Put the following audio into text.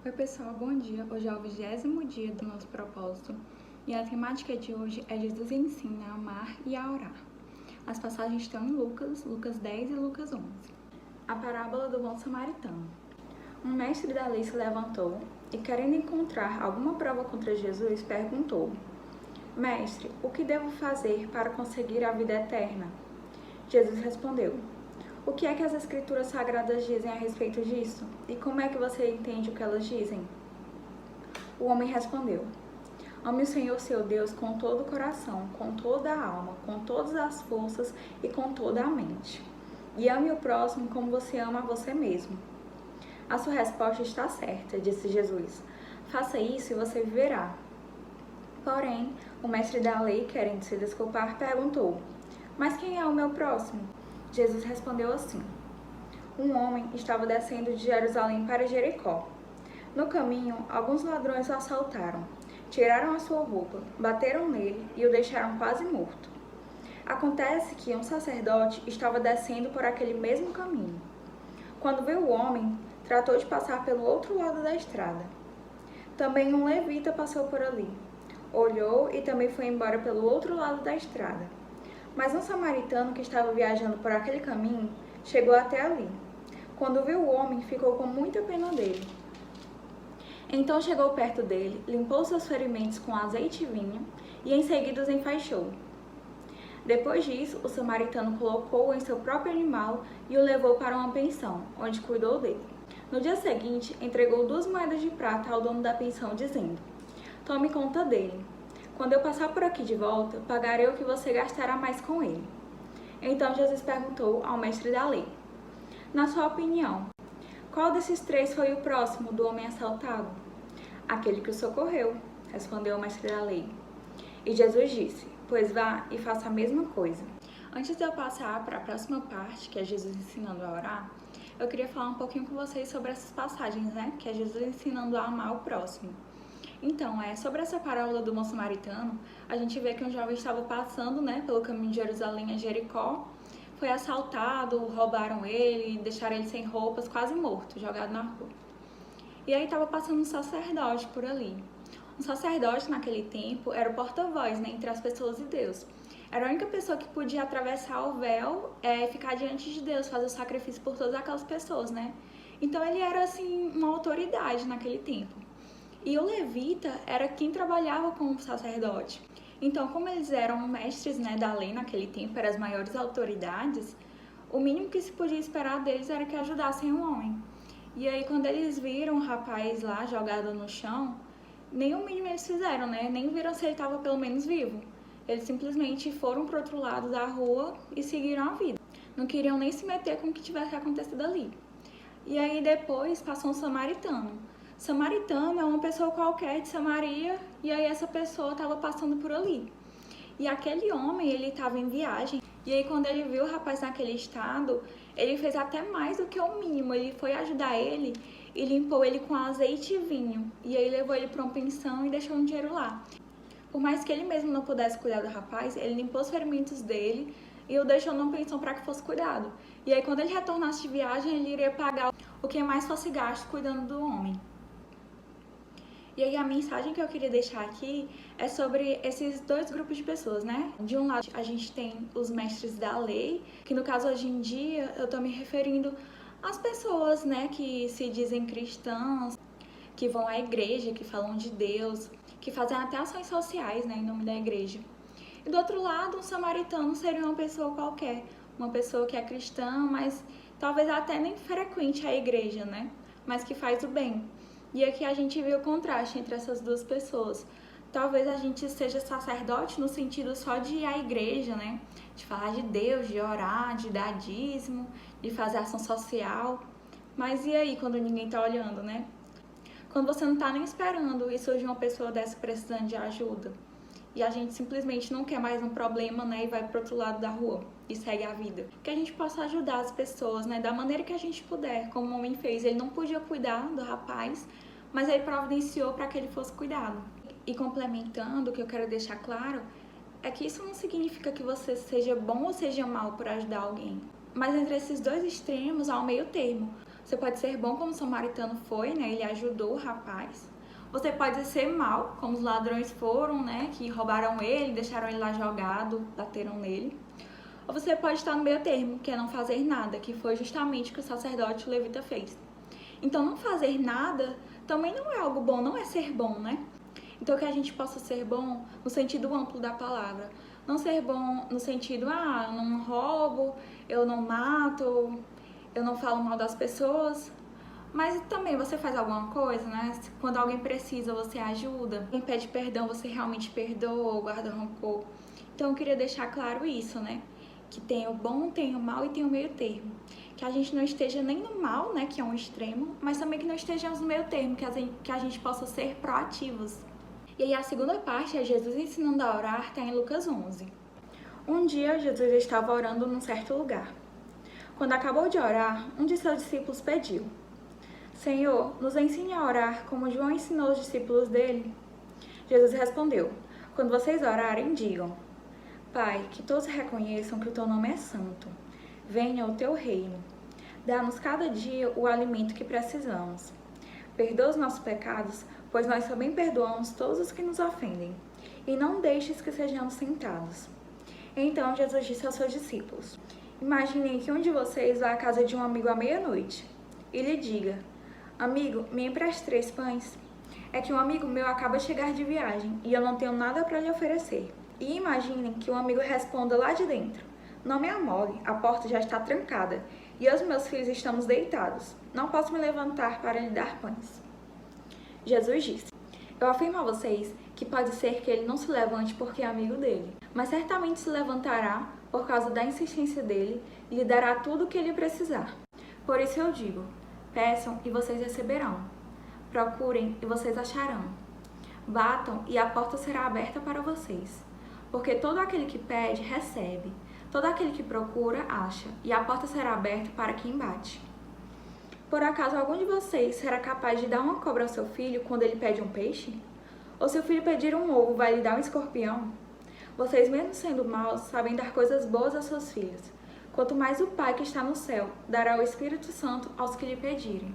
Oi pessoal, bom dia. Hoje é o 20º dia do nosso propósito e a temática de hoje é Jesus ensina a amar e a orar. As passagens estão em Lucas 10 e Lucas 11. A parábola do bom samaritano. Um mestre da lei se levantou e, querendo encontrar alguma prova contra Jesus, perguntou: Mestre, o que devo fazer para conseguir a vida eterna? Jesus respondeu: O que é que as escrituras sagradas dizem a respeito disso? E como é que você entende o que elas dizem? O homem respondeu: Ame o Senhor seu Deus com todo o coração, com toda a alma, com todas as forças e com toda a mente. E ame o próximo como você ama a você mesmo. A sua resposta está certa, disse Jesus. Faça isso e você viverá. Porém, o mestre da lei, querendo se desculpar, perguntou: Mas quem é o meu próximo? Jesus respondeu assim: Um homem estava descendo de Jerusalém para Jericó. No caminho, alguns ladrões o assaltaram, tiraram a sua roupa, bateram nele e o deixaram quase morto. Acontece que um sacerdote estava descendo por aquele mesmo caminho. Quando viu o homem, tratou de passar pelo outro lado da estrada. Também um levita passou por ali. Olhou e também foi embora pelo outro lado da estrada. Mas um samaritano que estava viajando por aquele caminho chegou até ali. Quando viu o homem, ficou com muita pena dele. Então chegou perto dele, limpou seus ferimentos com azeite e vinho e em seguida os enfaixou. Depois disso, o samaritano colocou-o em seu próprio animal e o levou para uma pensão, onde cuidou dele. No dia seguinte, entregou 2 moedas de prata ao dono da pensão, dizendo: Tome conta dele. Quando eu passar por aqui de volta, pagarei o que você gastará mais com ele. Então Jesus perguntou ao mestre da lei: Na sua opinião, qual desses 3 foi o próximo do homem assaltado? Aquele que o socorreu, respondeu o mestre da lei. E Jesus disse: Pois vá e faça a mesma coisa. Antes de eu passar para a próxima parte, que é Jesus ensinando a orar, eu queria falar um pouquinho com vocês sobre essas passagens, né? Que é Jesus ensinando a amar o próximo. Então, sobre essa parábola do bom samaritano, a gente vê que um jovem estava passando, né, pelo caminho de Jerusalém a Jericó, foi assaltado, roubaram ele, deixaram ele sem roupas, quase morto, jogado na rua. E aí estava passando um sacerdote por ali. Um sacerdote, naquele tempo, era o porta-voz, né, entre as pessoas e Deus. Era a única pessoa que podia atravessar o véu e ficar diante de Deus, fazer o sacrifício por todas aquelas pessoas, né? Então ele era, assim, uma autoridade naquele tempo. E o levita era quem trabalhava com o sacerdote. Então, como eles eram mestres, né, da lei naquele tempo, eram as maiores autoridades, o mínimo que se podia esperar deles era que ajudassem o homem. E aí, quando eles viram o rapaz lá jogado no chão, nem o mínimo eles fizeram, né? Nem viram se ele estava pelo menos vivo. Eles simplesmente foram pro outro lado da rua e seguiram a vida. Não queriam nem se meter com o que tivesse acontecido ali. E aí depois passou um samaritano. Samaritano é uma pessoa qualquer de Samaria, e aí essa pessoa estava passando por ali. E aquele homem, ele estava em viagem, e aí quando ele viu o rapaz naquele estado, ele fez até mais do que o mínimo. Ele foi ajudar ele e limpou ele com azeite e vinho. E aí levou ele para uma pensão e deixou um dinheiro lá. Por mais que ele mesmo não pudesse cuidar do rapaz, ele limpou os ferimentos dele e o deixou numa pensão para que fosse cuidado. E aí quando ele retornasse de viagem, ele iria pagar o que mais fosse gasto cuidando do homem. E aí a mensagem que eu queria deixar aqui é sobre esses 2 grupos de pessoas, né? De um lado a gente tem os mestres da lei, que no caso hoje em dia eu tô me referindo às pessoas, né, que se dizem cristãs, que vão à igreja, que falam de Deus, que fazem até ações sociais, né, em nome da igreja. E do outro lado, um samaritano seria uma pessoa qualquer, uma pessoa que é cristã, mas talvez até nem frequente a igreja, né, mas que faz o bem. E aqui a gente vê o contraste entre essas 2 pessoas. Talvez a gente seja sacerdote no sentido só de ir à igreja, né? De falar de Deus, de orar, de dar dízimo, de fazer ação social. Mas e aí quando ninguém tá olhando, né? Quando você não tá nem esperando e surge uma pessoa dessa precisando de ajuda. E a gente simplesmente não quer mais um problema, né? E vai pro outro lado da rua e segue a vida. Que a gente possa ajudar as pessoas, né? Da maneira que a gente puder, como o homem fez. Ele não podia cuidar do rapaz, mas ele providenciou para que ele fosse cuidado. E complementando, o que eu quero deixar claro é que isso não significa que você seja bom ou seja mal por ajudar alguém. Mas entre esses 2 extremos há um meio termo. Você pode ser bom como o samaritano foi, né? Ele ajudou o rapaz. Você pode ser mal, como os ladrões foram, né? Que roubaram ele, deixaram ele lá jogado, bateram nele. Ou você pode estar no meio termo, que é não fazer nada, que foi justamente o que o sacerdote levita fez. Então, não fazer nada também não é algo bom, não é ser bom, né? Então, que a gente possa ser bom no sentido amplo da palavra. Não ser bom no sentido, eu não roubo, eu não mato, eu não falo mal das pessoas. Mas também você faz alguma coisa, né? Quando alguém precisa, você ajuda. Quem pede perdão, você realmente perdoa ou guarda rancor. Então, eu queria deixar claro isso, né? Que tem o bom, tem o mal e tem o meio termo. Que a gente não esteja nem no mal, né? Que é um extremo, mas também que não estejamos no meio termo, que a gente possa ser proativos. E aí a segunda parte é Jesus ensinando a orar, está em Lucas 11. Um dia, Jesus estava orando num certo lugar. Quando acabou de orar, um de seus discípulos pediu: Senhor, nos ensine a orar como João ensinou os discípulos dele. Jesus respondeu: Quando vocês orarem, digam: Pai, que todos reconheçam que o teu nome é santo. Venha o teu reino. Dá-nos cada dia o alimento que precisamos. Perdoa os nossos pecados, pois nós também perdoamos todos os que nos ofendem. E não deixes que sejamos tentados. Então Jesus disse aos seus discípulos: Imaginem que um de vocês vá à casa de um amigo à meia-noite e lhe diga: Amigo, me empreste 3 pães? É que um amigo meu acaba de chegar de viagem e eu não tenho nada para lhe oferecer. E imaginem que um amigo responda lá de dentro: Não me amole, a porta já está trancada e eu e os meus filhos estamos deitados. Não posso me levantar para lhe dar pães. Jesus disse: Eu afirmo a vocês que pode ser que ele não se levante porque é amigo dele, mas certamente se levantará por causa da insistência dele e lhe dará tudo o que ele precisar. Por isso eu digo: peçam e vocês receberão. Procurem e vocês acharão. Batam e a porta será aberta para vocês. Porque todo aquele que pede, recebe. Todo aquele que procura, acha. E a porta será aberta para quem bate. Por acaso algum de vocês será capaz de dar uma cobra ao seu filho quando ele pede um peixe? Ou se o filho pedir um ovo, vai lhe dar um escorpião? Vocês, mesmo sendo maus, sabem dar coisas boas aos seus filhos. Quanto mais o Pai que está no céu dará o Espírito Santo aos que lhe pedirem.